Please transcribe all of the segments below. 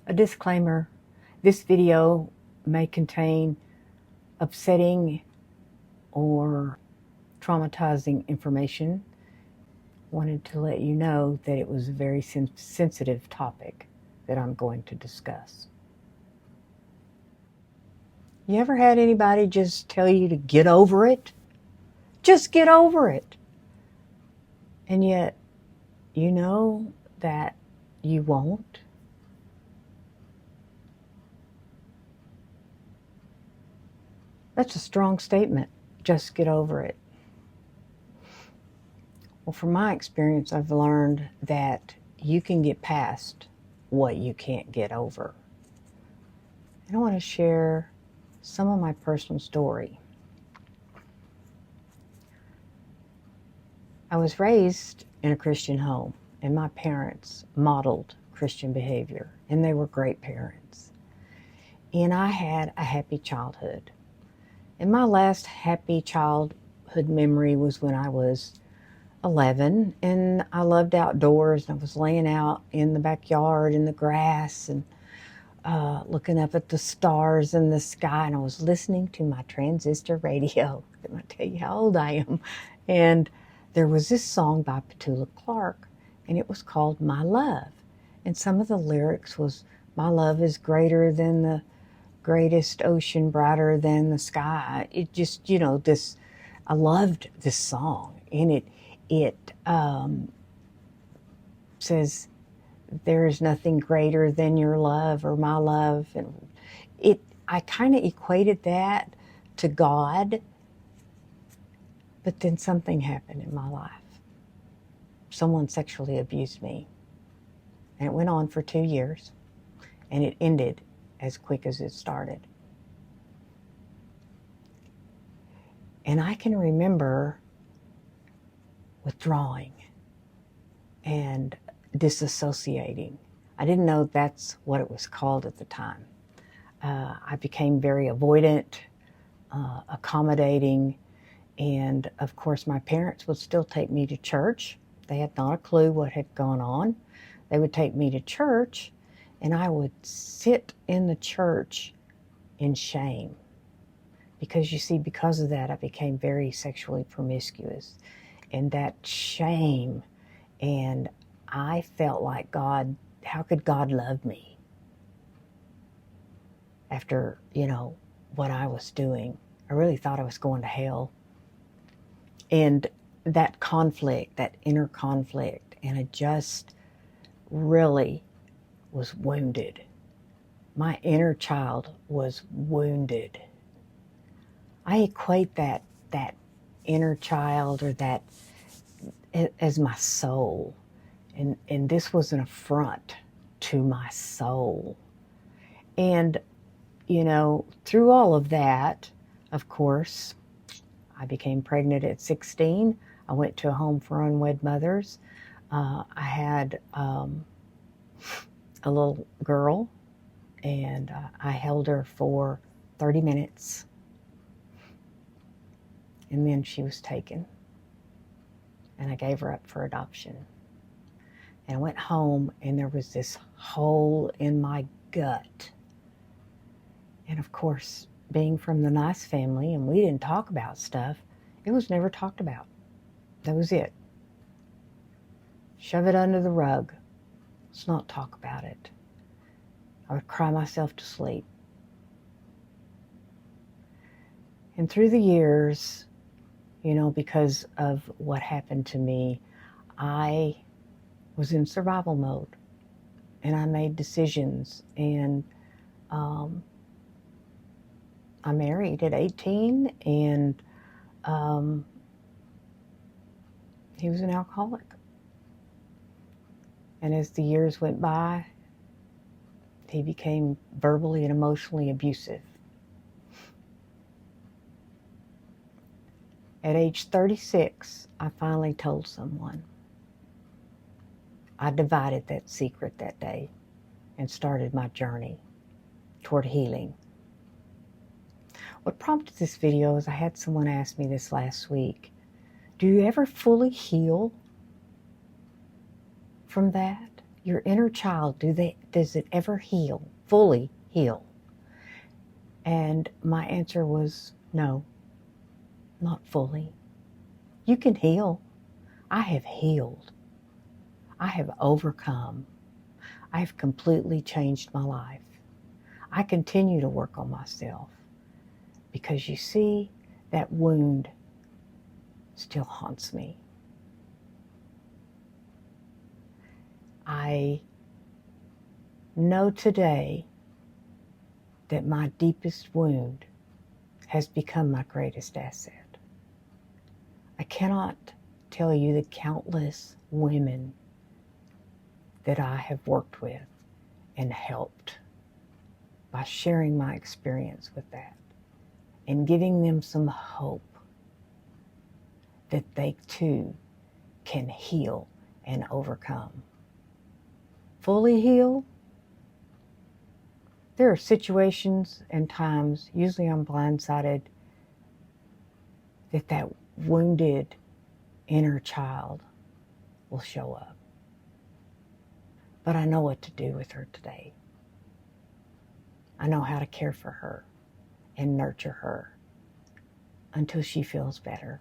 A disclaimer, this video may contain upsetting or traumatizing information. Wanted to let you know that it was a very sensitive topic that I'm going to discuss. You ever had anybody just tell you to get over it? Just get over it. And yet, you know that you won't. That's a strong statement. Just get over it. Well, from my experience, I've learned that you can get past what you can't get over. And I want to share some of my personal story. I was raised in a Christian home, and my parents modeled Christian behavior, and they were great parents. And I had a happy childhood. And my last happy childhood memory was when I was 11, and I loved outdoors, and I was laying out in the backyard in the grass and looking up at the stars in the sky, and I was listening to my transistor radio. I'm going to tell you how old I am. And there was this song by Petula Clark, and it was called My Love. And some of the lyrics was, my love is greater than the greatest ocean, brighter than the sky. It just, this, I loved this song. And it says, there is nothing greater than your love or my love. And I kind of equated that to God. But then something happened in my life. Someone sexually abused me. And it went on for 2 years. And it ended as quick as it started. And I can remember withdrawing and disassociating. I didn't know that's what it was called at the time. I became very avoidant, accommodating, and of course my parents would still take me to church. They had not a clue what had gone on. They would take me to church, and I would sit in the church in shame. Because you see, because of that, I became very sexually promiscuous. And that shame, and I felt like God, how could God love me? After, what I was doing. I really thought I was going to hell. And that conflict, that inner conflict, and I just really was wounded. My inner child was wounded. I equate that inner child or that as my soul. And this was an affront to my soul. And, through all of that, of course, I became pregnant at 16. I went to a home for unwed mothers. I had a little girl, and I held her for 30 minutes. And then she was taken. And I gave her up for adoption. And I went home, and there was this hole in my gut. And of course, being from the nice family, and we didn't talk about stuff, it was never talked about. That was it. Shove it under the rug. Let's not talk about it. I would cry myself to sleep. And through the years, because of what happened to me, I was in survival mode. And I made decisions. And I married at 18, and he was an alcoholic. And as the years went by, he became verbally and emotionally abusive. At age 36, I finally told someone. I divided that secret that day and started my journey toward healing. What prompted this video is I had someone ask me this last week, do you ever fully heal from that? Your inner child, does it ever heal, fully heal? And my answer was no, not fully. You can heal. I have healed. I have overcome. I have completely changed my life. I continue to work on myself because you see, that wound still haunts me. I know today that my deepest wound has become my greatest asset. I cannot tell you the countless women that I have worked with and helped by sharing my experience with that and giving them some hope that they too can heal and overcome. Fully heal? There are situations and times, usually I'm blindsided, that wounded inner child will show up. But I know what to do with her today. I know how to care for her and nurture her until she feels better.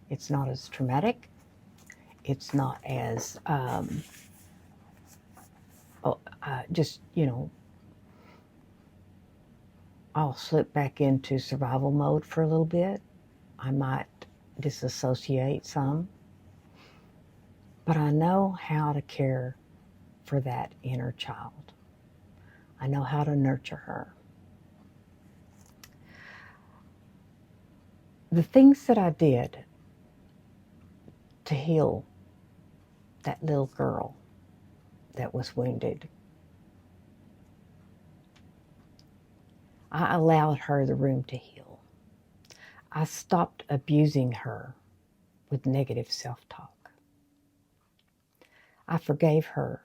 It's not as traumatic. It's not as just, I'll slip back into survival mode for a little bit. I might disassociate some. But I know how to care for that inner child. I know how to nurture her. The things that I did to heal that little girl that was wounded, I allowed her the room to heal. I stopped abusing her with negative self-talk. I forgave her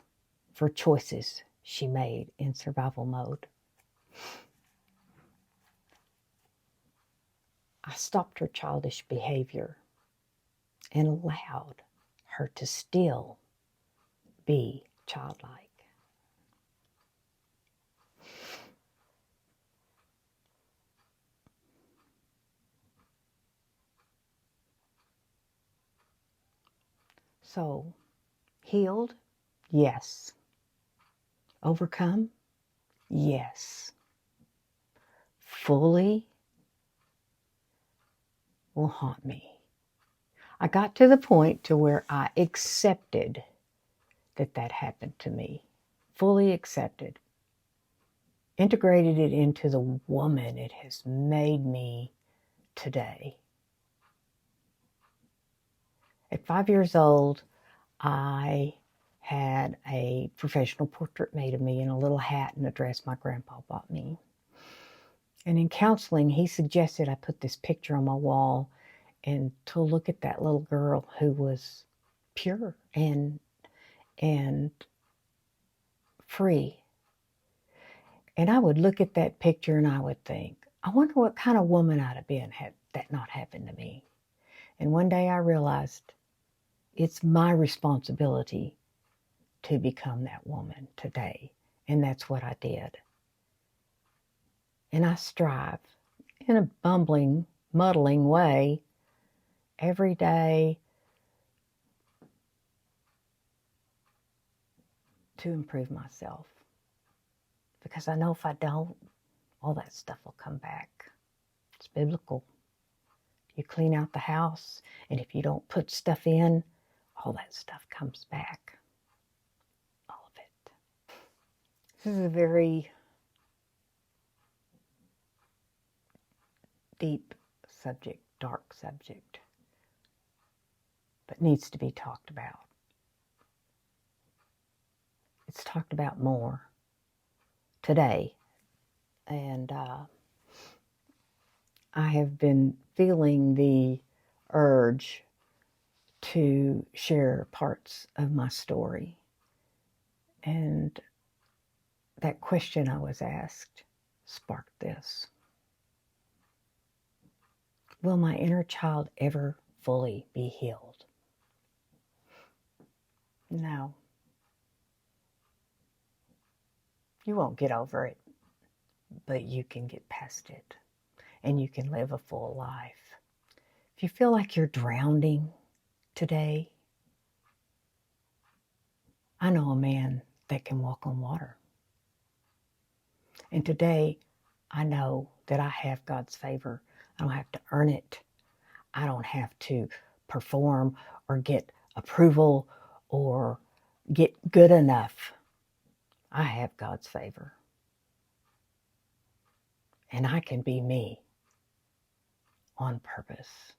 for choices she made in survival mode. I stopped her childish behavior and allowed her to still be childlike. So, healed? Yes. Overcome? Yes. Fully will haunt me. I got to the point to where I accepted that happened to me. Fully accepted. Integrated it into the woman it has made me today. At 5 years old, I had a professional portrait made of me in a little hat and a dress my grandpa bought me. And in counseling, he suggested I put this picture on my wall and to look at that little girl who was pure and free. And I would look at that picture and I would think, I wonder what kind of woman I'd have been had that not happened to me. And one day I realized it's my responsibility to become that woman today. And that's what I did. And I strive in a bumbling, muddling way every day to improve myself. Because I know if I don't, all that stuff will come back. It's biblical. You clean out the house, and if you don't put stuff in, all that stuff comes back. All of it. This is a very deep subject, dark subject, but needs to be talked about. It's talked about more today, and I have been feeling the urge to share parts of my story. And that question I was asked sparked this. Will my inner child ever fully be healed? No. You won't get over it, but you can get past it and you can live a full life. If you feel like you're drowning today, I know a man that can walk on water. And today, I know that I have God's favor. I don't have to earn it. I don't have to perform or get approval or get good enough. I have God's favor. And I can be me on purpose.